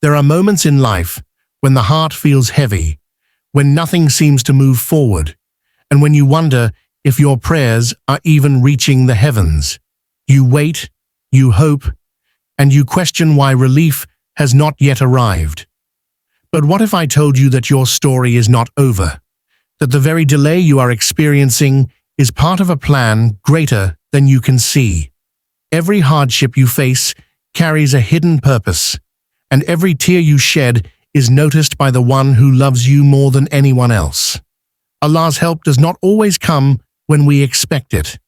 There are moments in life when the heart feels heavy, when nothing seems to move forward, and when you wonder if your prayers are even reaching the heavens. You wait, you hope, and you question why relief has not yet arrived. But what if I told you that your story is not over? That the very delay you are experiencing is part of a plan greater than you can see. Every hardship you face carries a hidden purpose, and every tear you shed is noticed by the one who loves you more than anyone else. Allah's help does not always come when we expect it,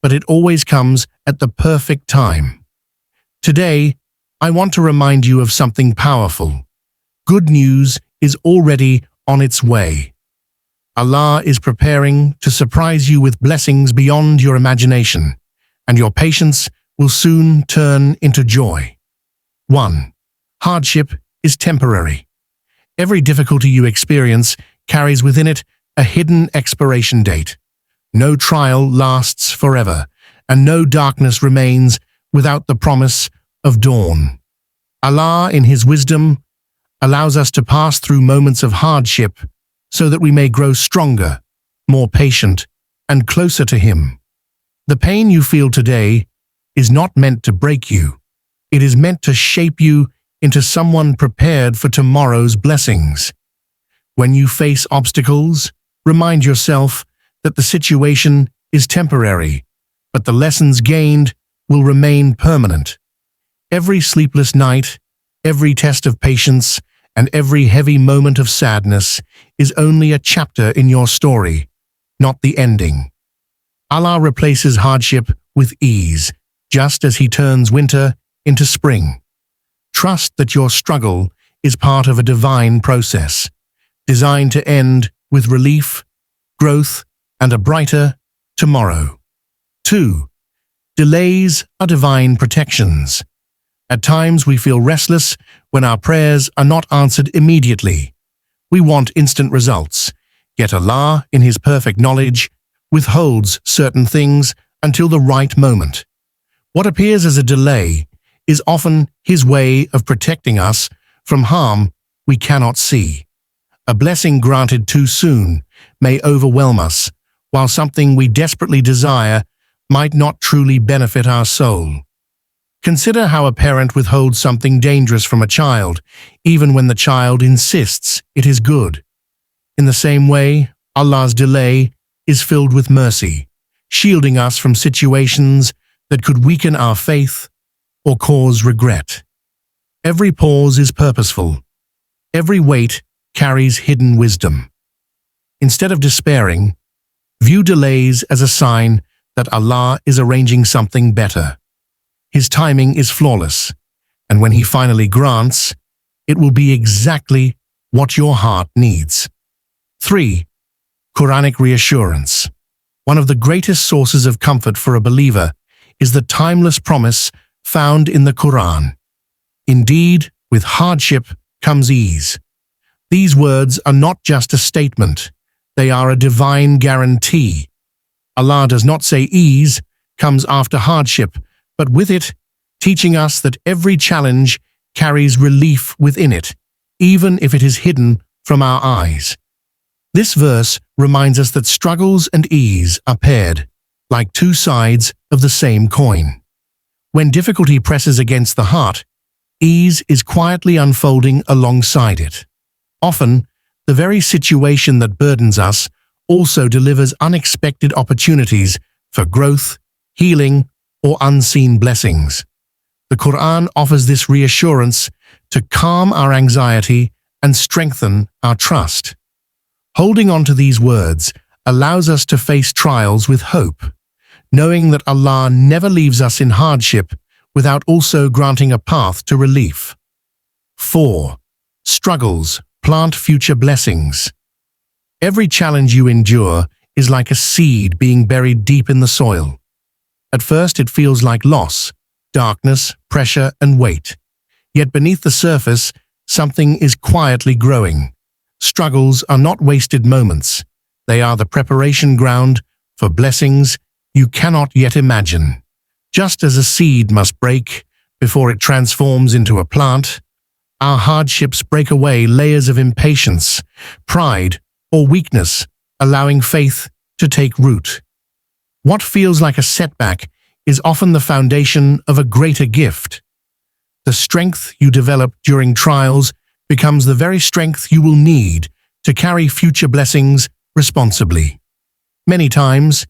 but it always comes at the perfect time. Today, I want to remind you of something powerful. Good news is already on its way. Allah is preparing to surprise you with blessings beyond your imagination, and your patience will soon turn into joy. 1. Hardship is temporary. Every difficulty you experience carries within it a hidden expiration date. No trial lasts forever, and no darkness remains without the promise of dawn. Allah, in His wisdom, allows us to pass through moments of hardship so that we may grow stronger, more patient, and closer to Him. The pain you feel today is not meant to break you. It is meant to shape you into someone prepared for tomorrow's blessings. When you face obstacles, remind yourself that the situation is temporary, but the lessons gained will remain permanent. Every sleepless night, every test of patience, and every heavy moment of sadness is only a chapter in your story, not the ending. Allah replaces hardship with ease, just as He turns winter into spring. Trust that your struggle is part of a divine process, designed to end with relief, growth, and a brighter tomorrow. 2. Delays are divine protections. At times we feel restless when our prayers are not answered immediately. We want instant results, yet Allah, in His perfect knowledge, withholds certain things until the right moment. What appears as a delay is often His way of protecting us from harm we cannot see. A blessing granted too soon may overwhelm us, while something we desperately desire might not truly benefit our soul. Consider how a parent withholds something dangerous from a child, even when the child insists it is good. In the same way, Allah's delay is filled with mercy, shielding us from situations that could weaken our faith or cause regret. Every pause is purposeful. Every wait carries hidden wisdom. Instead of despairing, view delays as a sign that Allah is arranging something better. His timing is flawless, and when He finally grants, it will be exactly what your heart needs. 3. Quranic reassurance. One of the greatest sources of comfort for a believer is the timeless promise found in the Qur'an. Indeed, with hardship comes ease. These words are not just a statement, they are a divine guarantee. Allah does not say ease comes after hardship, but with it, teaching us that every challenge carries relief within it, even if it is hidden from our eyes. This verse reminds us that struggles and ease are paired, like two sides of the same coin. When difficulty presses against the heart, ease is quietly unfolding alongside it. Often, the very situation that burdens us also delivers unexpected opportunities for growth, healing, or unseen blessings. The Qur'an offers this reassurance to calm our anxiety and strengthen our trust. Holding on to these words allows us to face trials with hope, knowing that Allah never leaves us in hardship without also granting a path to relief. 4. Struggles plant future blessings. Every challenge you endure is like a seed being buried deep in the soil. At first it feels like loss, darkness, pressure, and weight. Yet beneath the surface, something is quietly growing. Struggles are not wasted moments. They are the preparation ground for blessings you cannot yet imagine. Just as a seed must break before it transforms into a plant, our hardships break away layers of impatience, pride, or weakness, allowing faith to take root. What feels like a setback is often the foundation of a greater gift. The strength you develop during trials becomes the very strength you will need to carry future blessings responsibly. Many times,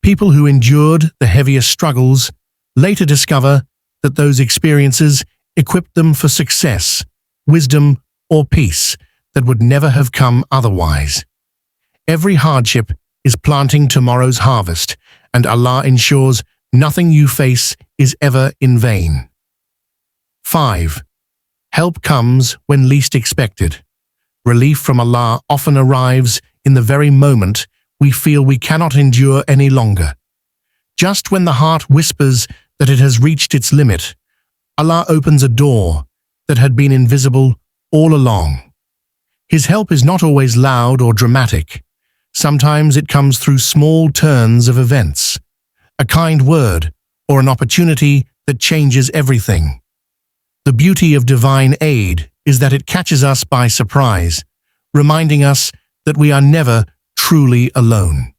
people who endured the heaviest struggles later discover that those experiences equipped them for success, wisdom, or peace that would never have come otherwise. Every hardship is planting tomorrow's harvest, and Allah ensures nothing you face is ever in vain. 5. Help comes when least expected. Relief from Allah often arrives in the very moment we feel we cannot endure any longer. Just when the heart whispers that it has reached its limit, Allah opens a door that had been invisible all along. His help is not always loud or dramatic. Sometimes it comes through small turns of events, a kind word, or an opportunity that changes everything. The beauty of divine aid is that it catches us by surprise, reminding us that we are never truly alone.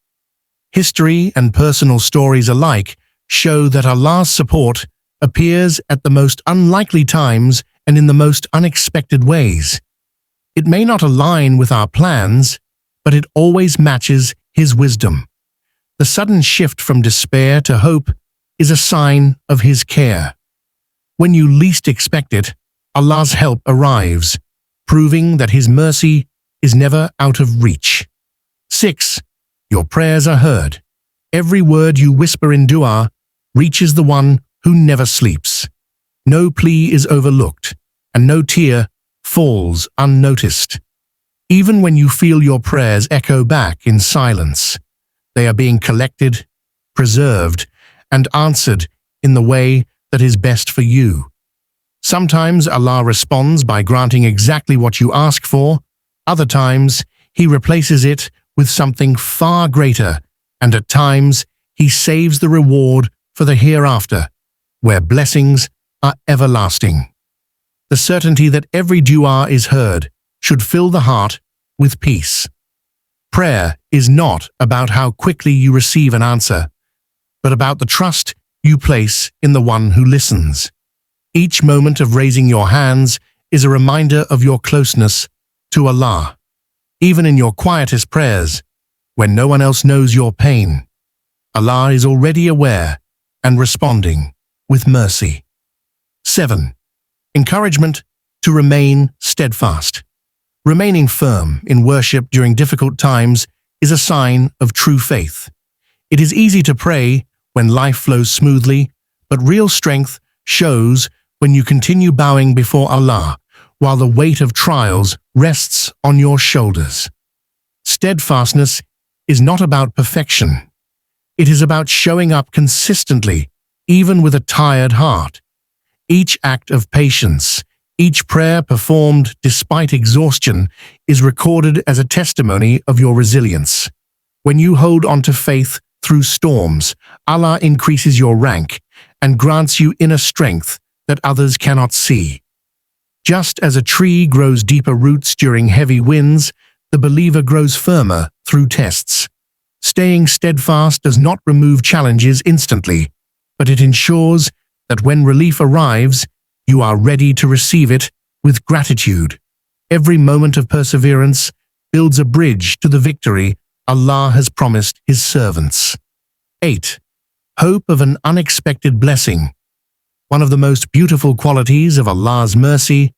History and personal stories alike show that Allah's support appears at the most unlikely times and in the most unexpected ways. It may not align with our plans, but it always matches His wisdom. The sudden shift from despair to hope is a sign of His care. When you least expect it, Allah's help arrives, proving that His mercy is never out of reach. 6. Your prayers are heard. Every word you whisper in dua reaches the one who never sleeps. No plea is overlooked, and no tear falls unnoticed. Even when you feel your prayers echo back in silence, they are being collected, preserved, and answered in the way that is best for you. Sometimes Allah responds by granting exactly what you ask for. Other times, He replaces it with something far greater, and at times, He saves the reward for the hereafter, where blessings are everlasting. The certainty that every dua is heard should fill the heart with peace. Prayer is not about how quickly you receive an answer, but about the trust you place in the one who listens. Each moment of raising your hands is a reminder of your closeness to Allah. Even in your quietest prayers, when no one else knows your pain, Allah is already aware and responding with mercy. 7. Encouragement to remain steadfast. Remaining firm in worship during difficult times is a sign of true faith. It is easy to pray when life flows smoothly, but real strength shows when you continue bowing before Allah while the weight of trials rests on your shoulders. Steadfastness is not about perfection. It is about showing up consistently, even with a tired heart. Each act of patience, each prayer performed despite exhaustion is recorded as a testimony of your resilience. When you hold on to faith through storms, Allah increases your rank and grants you inner strength that others cannot see. Just as a tree grows deeper roots during heavy winds, the believer grows firmer through tests. Staying steadfast does not remove challenges instantly, but it ensures that when relief arrives, you are ready to receive it with gratitude. Every moment of perseverance builds a bridge to the victory Allah has promised His servants. 8. Hope of an unexpected blessing. One of the most beautiful qualities of Allah's mercy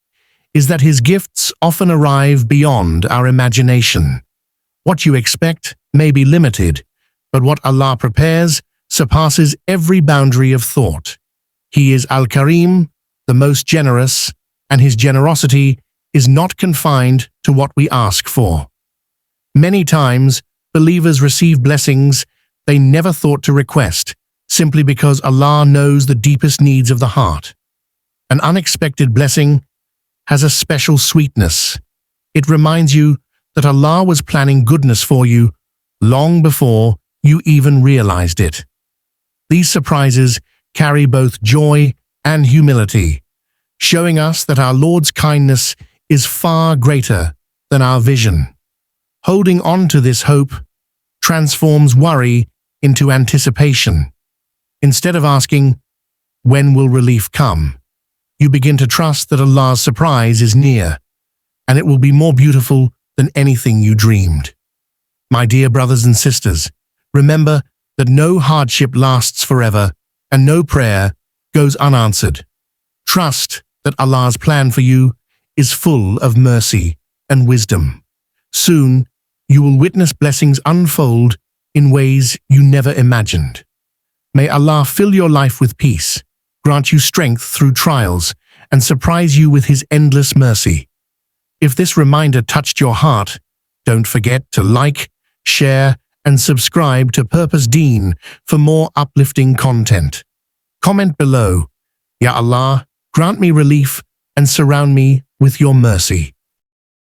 is that His gifts often arrive beyond our imagination. What you expect may be limited, but what Allah prepares surpasses every boundary of thought. He is Al-Karim, the most generous, and His generosity is not confined to what we ask for. Many times, believers receive blessings they never thought to request, simply because Allah knows the deepest needs of the heart. An unexpected blessing has a special sweetness. It reminds you that Allah was planning goodness for you long before you even realized it. These surprises carry both joy and humility, showing us that our Lord's kindness is far greater than our vision. Holding on to this hope transforms worry into anticipation. Instead of asking, "When will relief come?" you begin to trust that Allah's surprise is near, and it will be more beautiful than anything you dreamed. My dear brothers and sisters, remember that no hardship lasts forever and no prayer goes unanswered. Trust that Allah's plan for you is full of mercy and wisdom. Soon, you will witness blessings unfold in ways you never imagined. May Allah fill your life with peace, grant you strength through trials, and surprise you with His endless mercy. If this reminder touched your heart, don't forget to like, share, and subscribe to Purpose Deen for more uplifting content. Comment below, "Ya Allah, grant me relief and surround me with your mercy."